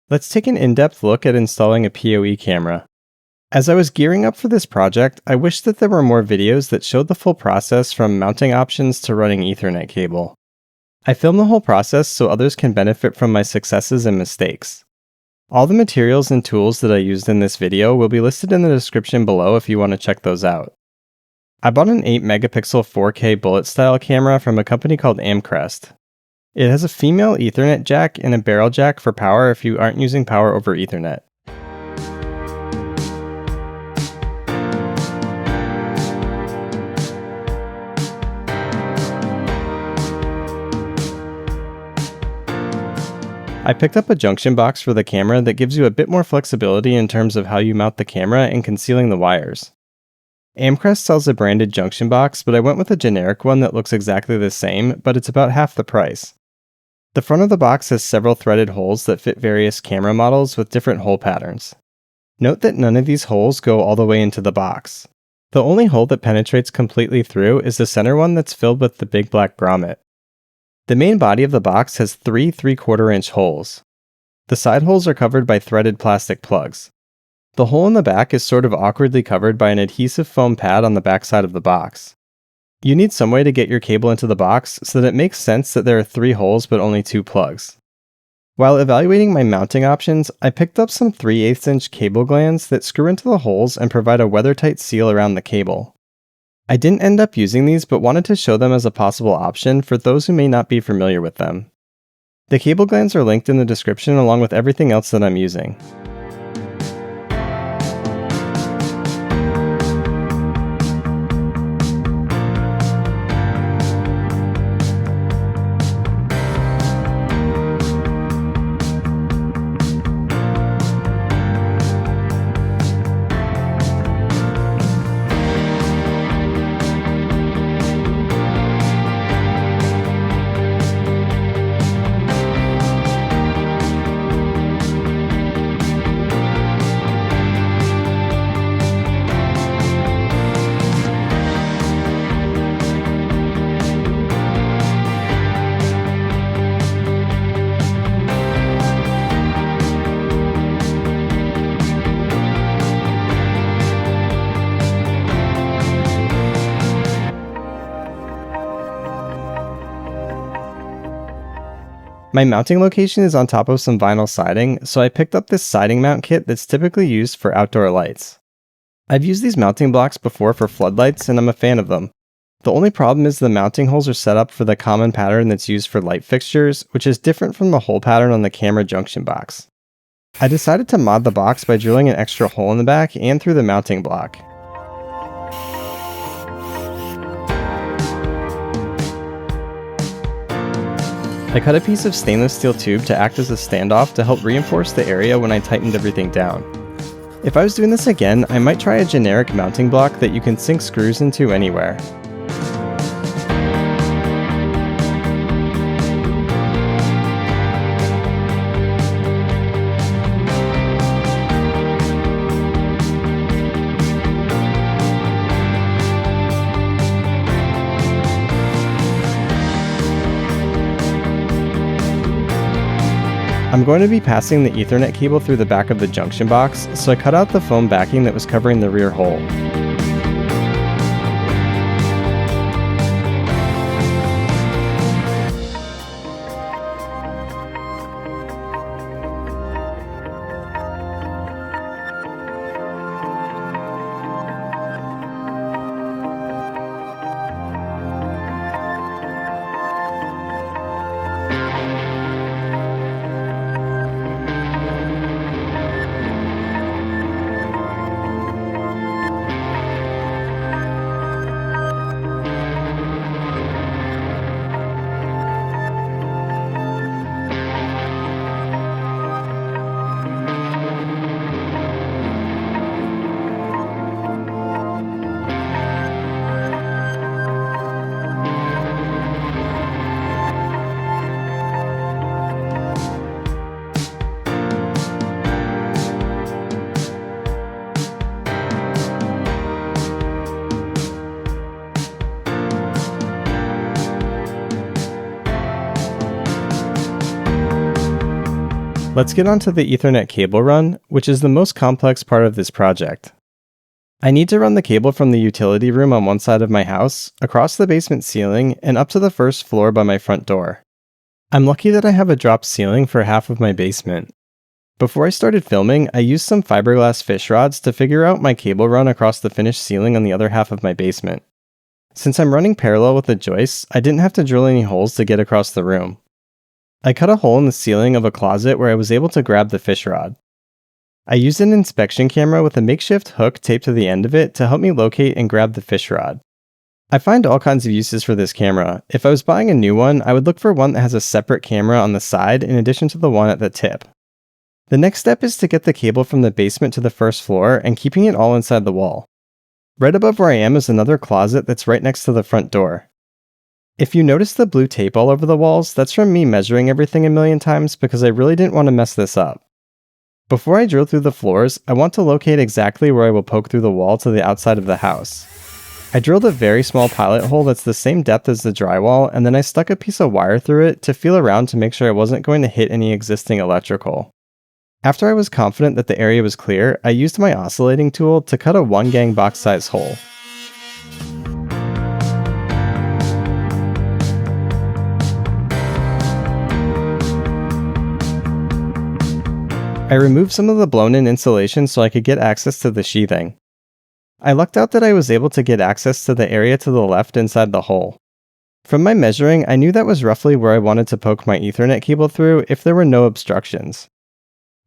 Let's take an in-depth look at installing a PoE camera. As I was gearing up for this project, I wished that there were more videos that showed the full process from mounting options to running Ethernet cable. I filmed the whole process so others can benefit from my successes and mistakes. All the materials and tools that I used in this video will be listed in the description below if you want to check those out. I bought an 8-megapixel 4K bullet-style camera from a company called Amcrest. It has a female Ethernet jack and a barrel jack for power if you aren't using power over Ethernet. I picked up a junction box for the camera that gives you a bit more flexibility in terms of how you mount the camera and concealing the wires. Amcrest sells a branded junction box, but I went with a generic one that looks exactly the same, but it's about half the price. The front of the box has several threaded holes that fit various camera models with different hole patterns. Note that none of these holes go all the way into the box. The only hole that penetrates completely through is the center one that's filled with the big black grommet. The main body of the box has 3 3/4-inch holes. The side holes are covered by threaded plastic plugs. The hole in the back is sort of awkwardly covered by an adhesive foam pad on the back side of the box. You need some way to get your cable into the box so that it makes sense that there are 3 holes but only 2 plugs. While evaluating my mounting options, I picked up some 3/8-inch cable glands that screw into the holes and provide a weather-tight seal around the cable. I didn't end up using these but wanted to show them as a possible option for those who may not be familiar with them. The cable glands are linked in the description along with everything else that I'm using. My mounting location is on top of some vinyl siding, so I picked up this siding mount kit that's typically used for outdoor lights. I've used these mounting blocks before for floodlights and I'm a fan of them. The only problem is the mounting holes are set up for the common pattern that's used for light fixtures, which is different from the hole pattern on the camera junction box. I decided to mod the box by drilling an extra hole in the back and through the mounting block. I cut a piece of stainless steel tube to act as a standoff to help reinforce the area when I tightened everything down. If I was doing this again, I might try a generic mounting block that you can sink screws into anywhere. I'm going to be passing the Ethernet cable through the back of the junction box, so I cut out the foam backing that was covering the rear hole. Let's get onto the Ethernet cable run, which is the most complex part of this project. I need to run the cable from the utility room on one side of my house, across the basement ceiling, and up to the first floor by my front door. I'm lucky that I have a drop ceiling for half of my basement. Before I started filming, I used some fiberglass fish rods to figure out my cable run across the finished ceiling on the other half of my basement. Since I'm running parallel with the joists, I didn't have to drill any holes to get across the room. I cut a hole in the ceiling of a closet where I was able to grab the fish rod. I used an inspection camera with a makeshift hook taped to the end of it to help me locate and grab the fish rod. I find all kinds of uses for this camera. If I was buying a new one, I would look for one that has a separate camera on the side in addition to the one at the tip. The next step is to get the cable from the basement to the first floor and keeping it all inside the wall. Right above where I am is another closet that's right next to the front door. If you notice the blue tape all over the walls, that's from me measuring everything a million times because I really didn't want to mess this up. Before I drill through the floors, I want to locate exactly where I will poke through the wall to the outside of the house. I drilled a very small pilot hole that's the same depth as the drywall, and then I stuck a piece of wire through it to feel around to make sure I wasn't going to hit any existing electrical. After I was confident that the area was clear, I used my oscillating tool to cut a 1-gang box size hole. I removed some of the blown-in insulation so I could get access to the sheathing. I lucked out that I was able to get access to the area to the left inside the hole. From my measuring, I knew that was roughly where I wanted to poke my Ethernet cable through if there were no obstructions.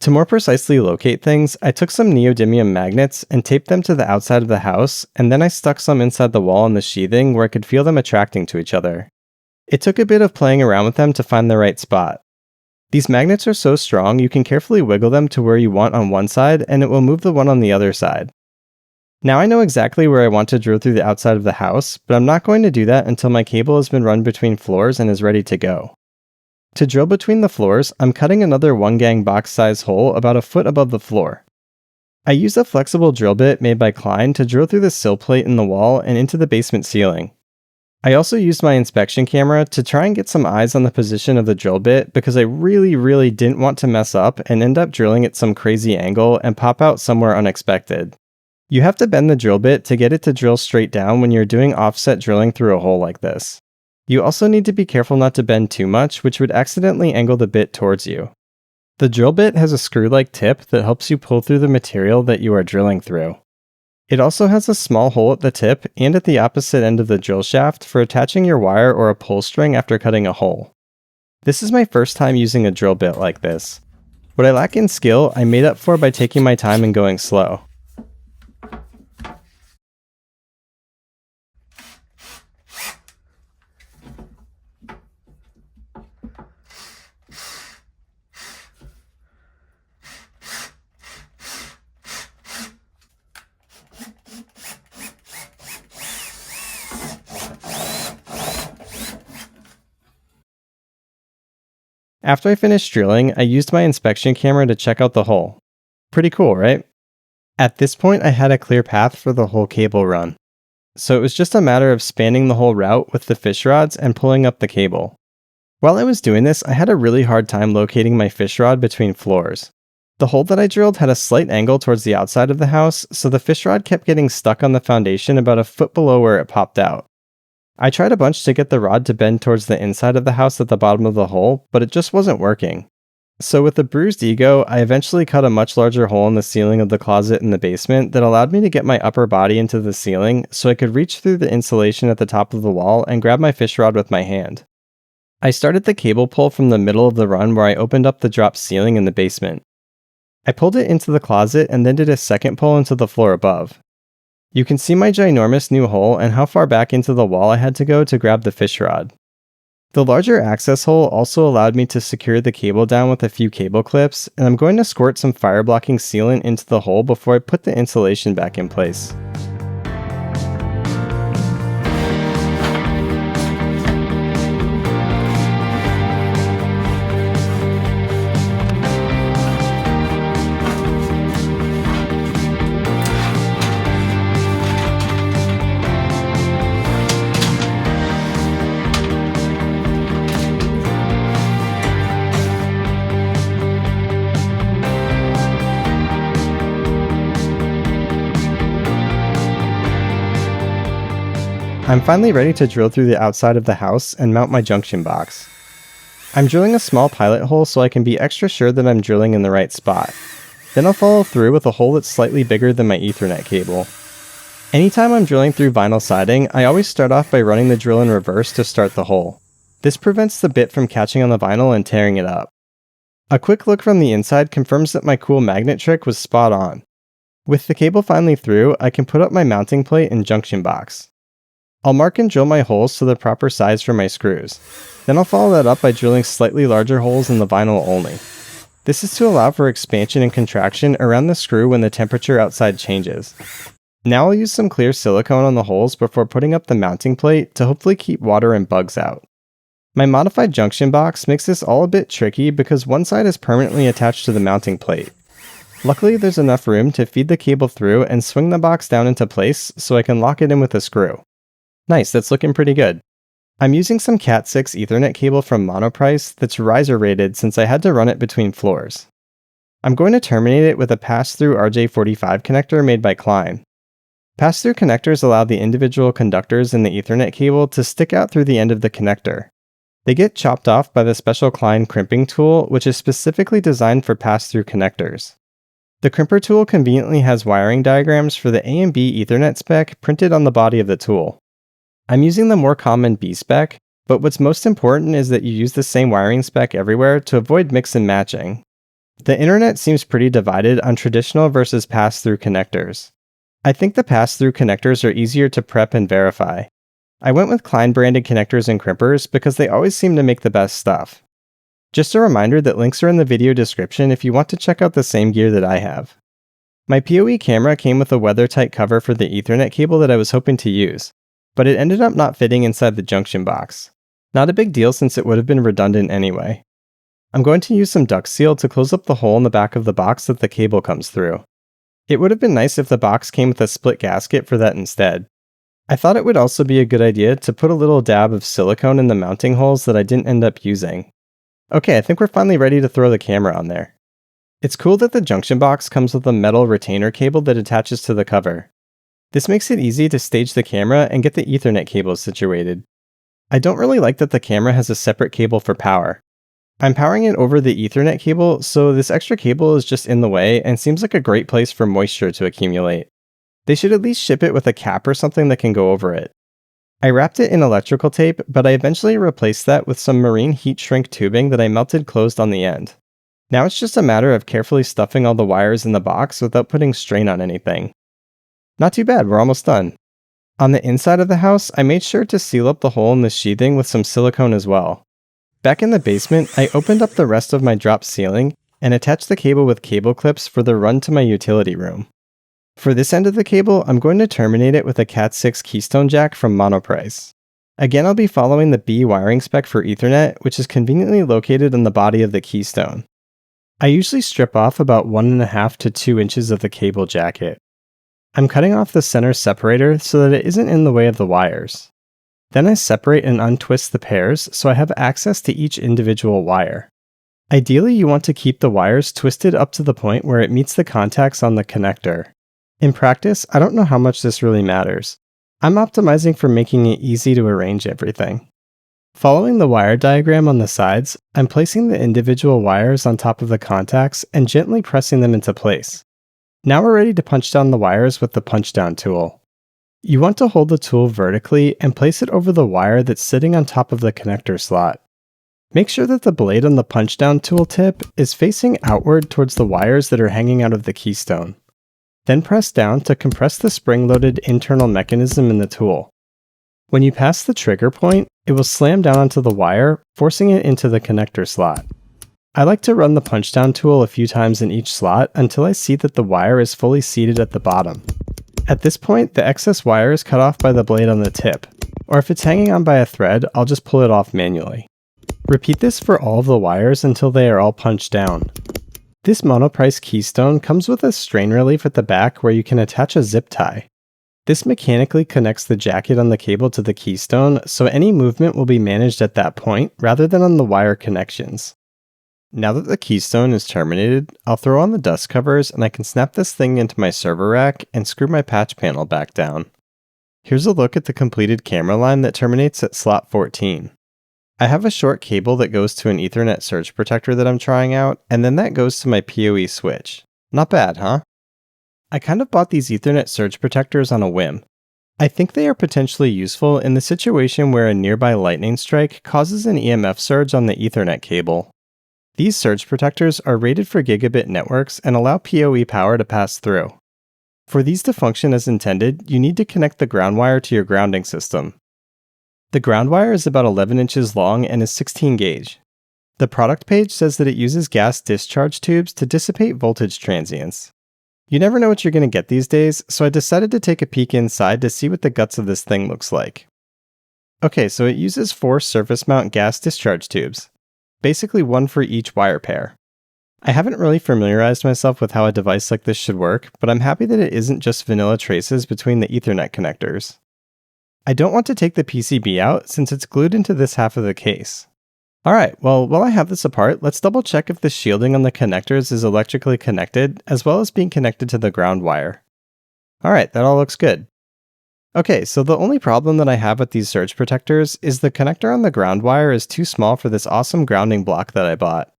To more precisely locate things, I took some neodymium magnets and taped them to the outside of the house, and then I stuck some inside the wall in the sheathing where I could feel them attracting to each other. It took a bit of playing around with them to find the right spot. These magnets are so strong you can carefully wiggle them to where you want on one side and it will move the one on the other side. Now I know exactly where I want to drill through the outside of the house, but I'm not going to do that until my cable has been run between floors and is ready to go. To drill between the floors, I'm cutting another 1-gang box size hole about a foot above the floor. I used a flexible drill bit made by Klein to drill through the sill plate in the wall and into the basement ceiling. I also used my inspection camera to try and get some eyes on the position of the drill bit because I really didn't want to mess up and end up drilling at some crazy angle and pop out somewhere unexpected. You have to bend the drill bit to get it to drill straight down when you're doing offset drilling through a hole like this. You also need to be careful not to bend too much, which would accidentally angle the bit towards you. The drill bit has a screw-like tip that helps you pull through the material that you are drilling through. It also has a small hole at the tip and at the opposite end of the drill shaft for attaching your wire or a pull string after cutting a hole. This is my first time using a drill bit like this. What I lack in skill, I made up for by taking my time and going slow. After I finished drilling, I used my inspection camera to check out the hole. Pretty cool, right? At this point, I had a clear path for the whole cable run. So it was just a matter of spanning the whole route with the fish rods and pulling up the cable. While I was doing this, I had a really hard time locating my fish rod between floors. The hole that I drilled had a slight angle towards the outside of the house, so the fish rod kept getting stuck on the foundation about a foot below where it popped out. I tried a bunch to get the rod to bend towards the inside of the house at the bottom of the hole, but it just wasn't working. So with a bruised ego, I eventually cut a much larger hole in the ceiling of the closet in the basement that allowed me to get my upper body into the ceiling so I could reach through the insulation at the top of the wall and grab my fish rod with my hand. I started the cable pull from the middle of the run where I opened up the drop ceiling in the basement. I pulled it into the closet and then did a second pull into the floor above. You can see my ginormous new hole and how far back into the wall I had to go to grab the fish rod. The larger access hole also allowed me to secure the cable down with a few cable clips, and I'm going to squirt some fire blocking sealant into the hole before I put the insulation back in place. I'm finally ready to drill through the outside of the house and mount my junction box. I'm drilling a small pilot hole so I can be extra sure that I'm drilling in the right spot. Then I'll follow through with a hole that's slightly bigger than my Ethernet cable. Anytime I'm drilling through vinyl siding, I always start off by running the drill in reverse to start the hole. This prevents the bit from catching on the vinyl and tearing it up. A quick look from the inside confirms that my cool magnet trick was spot on. With the cable finally through, I can put up my mounting plate and junction box. I'll mark and drill my holes to the proper size for my screws. Then I'll follow that up by drilling slightly larger holes in the vinyl only. This is to allow for expansion and contraction around the screw when the temperature outside changes. Now I'll use some clear silicone on the holes before putting up the mounting plate to hopefully keep water and bugs out. My modified junction box makes this all a bit tricky because one side is permanently attached to the mounting plate. Luckily, there's enough room to feed the cable through and swing the box down into place so I can lock it in with a screw. Nice, that's looking pretty good. I'm using some Cat 6 Ethernet cable from Monoprice that's riser rated since I had to run it between floors. I'm going to terminate it with a pass-through RJ45 connector made by Klein. Pass-through connectors allow the individual conductors in the Ethernet cable to stick out through the end of the connector. They get chopped off by the special Klein crimping tool, which is specifically designed for pass-through connectors. The crimper tool conveniently has wiring diagrams for the A and B Ethernet spec printed on the body of the tool. I'm using the more common B spec, but what's most important is that you use the same wiring spec everywhere to avoid mix and matching. The internet seems pretty divided on traditional versus pass-through connectors. I think the pass-through connectors are easier to prep and verify. I went with Klein branded connectors and crimpers because they always seem to make the best stuff. Just a reminder that links are in the video description if you want to check out the same gear that I have. My PoE camera came with a weather-tight cover for the Ethernet cable that I was hoping to use, but it ended up not fitting inside the junction box. Not a big deal since it would have been redundant anyway. I'm going to use some duct seal to close up the hole in the back of the box that the cable comes through. It would have been nice if the box came with a split gasket for that instead. I thought it would also be a good idea to put a little dab of silicone in the mounting holes that I didn't end up using. Okay, I think we're finally ready to throw the camera on there. It's cool that the junction box comes with a metal retainer cable that attaches to the cover. This makes it easy to stage the camera and get the Ethernet cables situated. I don't really like that the camera has a separate cable for power. I'm powering it over the Ethernet cable, so this extra cable is just in the way and seems like a great place for moisture to accumulate. They should at least ship it with a cap or something that can go over it. I wrapped it in electrical tape, but I eventually replaced that with some marine heat shrink tubing that I melted closed on the end. Now it's just a matter of carefully stuffing all the wires in the box without putting strain on anything. Not too bad, we're almost done. On the inside of the house, I made sure to seal up the hole in the sheathing with some silicone as well. Back in the basement, I opened up the rest of my drop ceiling and attached the cable with cable clips for the run to my utility room. For this end of the cable, I'm going to terminate it with a Cat 6 keystone jack from Monoprice. Again, I'll be following the B wiring spec for Ethernet, which is conveniently located on the body of the keystone. I usually strip off about 1.5 to 2 inches of the cable jacket. I'm cutting off the center separator so that it isn't in the way of the wires. Then I separate and untwist the pairs so I have access to each individual wire. Ideally, you want to keep the wires twisted up to the point where it meets the contacts on the connector. In practice, I don't know how much this really matters. I'm optimizing for making it easy to arrange everything. Following the wire diagram on the sides, I'm placing the individual wires on top of the contacts and gently pressing them into place. Now we're ready to punch down the wires with the punch down tool. You want to hold the tool vertically and place it over the wire that's sitting on top of the connector slot. Make sure that the blade on the punch down tool tip is facing outward towards the wires that are hanging out of the keystone. Then press down to compress the spring-loaded internal mechanism in the tool. When you pass the trigger point, it will slam down onto the wire, forcing it into the connector slot. I like to run the punch-down tool a few times in each slot until I see that the wire is fully seated at the bottom. At this point, the excess wire is cut off by the blade on the tip, or if it's hanging on by a thread, I'll just pull it off manually. Repeat this for all of the wires until they are all punched down. This Monoprice keystone comes with a strain relief at the back where you can attach a zip tie. This mechanically connects the jacket on the cable to the keystone, so any movement will be managed at that point rather than on the wire connections. Now that the keystone is terminated, I'll throw on the dust covers and I can snap this thing into my server rack and screw my patch panel back down. Here's a look at the completed camera line that terminates at slot 14. I have a short cable that goes to an Ethernet surge protector that I'm trying out, and then that goes to my PoE switch. Not bad, huh? I kind of bought these Ethernet surge protectors on a whim. I think they are potentially useful in the situation where a nearby lightning strike causes an EMF surge on the Ethernet cable. These surge protectors are rated for gigabit networks and allow PoE power to pass through. For these to function as intended, you need to connect the ground wire to your grounding system. The ground wire is about 11 inches long and is 16 gauge. The product page says that it uses gas discharge tubes to dissipate voltage transients. You never know what you're going to get these days, so I decided to take a peek inside to see what the guts of this thing looks like. Okay, so it uses 4 surface mount gas discharge tubes, basically one for each wire pair. I haven't really familiarized myself with how a device like this should work, but I'm happy that it isn't just vanilla traces between the Ethernet connectors. I don't want to take the PCB out since it's glued into this half of the case. Alright, well, while I have this apart, let's double check if the shielding on the connectors is electrically connected, as well as being connected to the ground wire. Alright, that all looks good. Okay, so the only problem that I have with these surge protectors is the connector on the ground wire is too small for this awesome grounding block that I bought.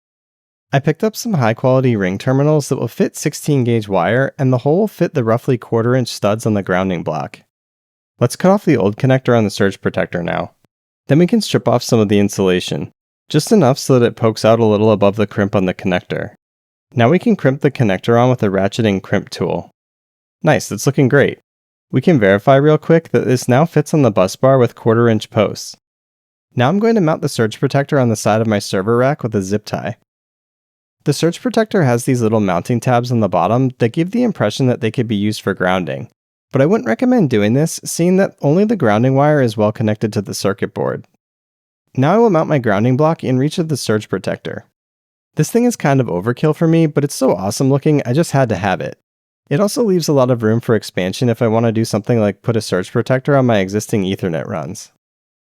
I picked up some high quality ring terminals that will fit 16 gauge wire, and the hole will fit the roughly 1/4 inch studs on the grounding block. Let's cut off the old connector on the surge protector now. Then we can strip off some of the insulation, just enough so that it pokes out a little above the crimp on the connector. Now we can crimp the connector on with a ratcheting crimp tool. Nice, that's looking great. We can verify real quick that this now fits on the bus bar with 1/4 inch posts. Now I'm going to mount the surge protector on the side of my server rack with a zip tie. The surge protector has these little mounting tabs on the bottom that give the impression that they could be used for grounding. But I wouldn't recommend doing this, seeing that only the grounding wire is well connected to the circuit board. Now I will mount my grounding block in reach of the surge protector. This thing is kind of overkill for me, but it's so awesome looking I just had to have it. It also leaves a lot of room for expansion if I want to do something like put a surge protector on my existing Ethernet runs.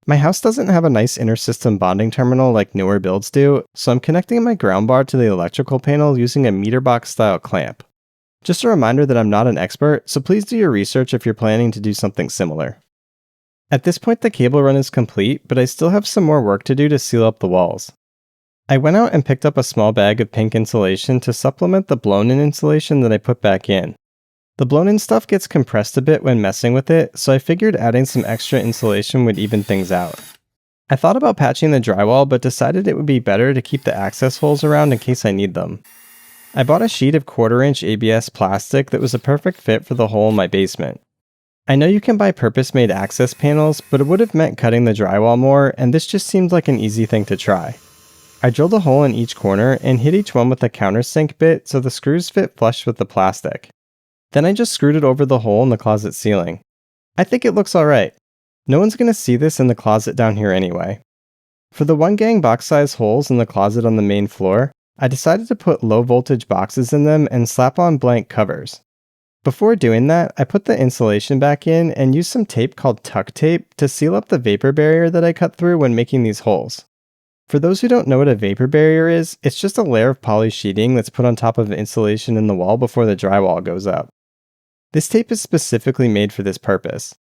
My house doesn't have a nice inter-system bonding terminal like newer builds do, so I'm connecting my ground bar to the electrical panel using a meter box style clamp. Just a reminder that I'm not an expert, so please do your research if you're planning to do something similar. At this point the cable run is complete, but I still have some more work to do to seal up the walls. I went out and picked up a small bag of pink insulation to supplement the blown-in insulation that I put back in. The blown-in stuff gets compressed a bit when messing with it, so I figured adding some extra insulation would even things out. I thought about patching the drywall, but decided it would be better to keep the access holes around in case I need them. I bought a sheet of 1/4 inch ABS plastic that was a perfect fit for the hole in my basement. I know you can buy purpose-made access panels, but it would have meant cutting the drywall more, and this just seemed like an easy thing to try. I drilled a hole in each corner and hit each one with a countersink bit so the screws fit flush with the plastic. Then I just screwed it over the hole in the closet ceiling. I think it looks alright. No one's gonna see this in the closet down here anyway. For the 1 gang box size holes in the closet on the main floor, I decided to put low voltage boxes in them and slap on blank covers. Before doing that, I put the insulation back in and used some tape called tuck tape to seal up the vapor barrier that I cut through when making these holes. For those who don't know what a vapor barrier is, it's just a layer of poly sheeting that's put on top of insulation in the wall before the drywall goes up. This tape is specifically made for this purpose.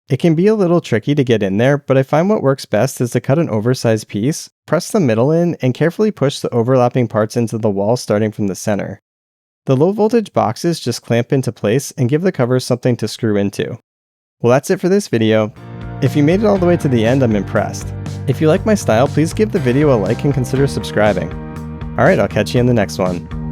It can be a little tricky to get in there, but I find what works best is to cut an oversized piece, press the middle in, and carefully push the overlapping parts into the wall starting from the center. The low voltage boxes just clamp into place and give the covers something to screw into. Well, that's it for this video. If you made it all the way to the end, I'm impressed. If you like my style, please give the video a like and consider subscribing. Alright, I'll catch you in the next one.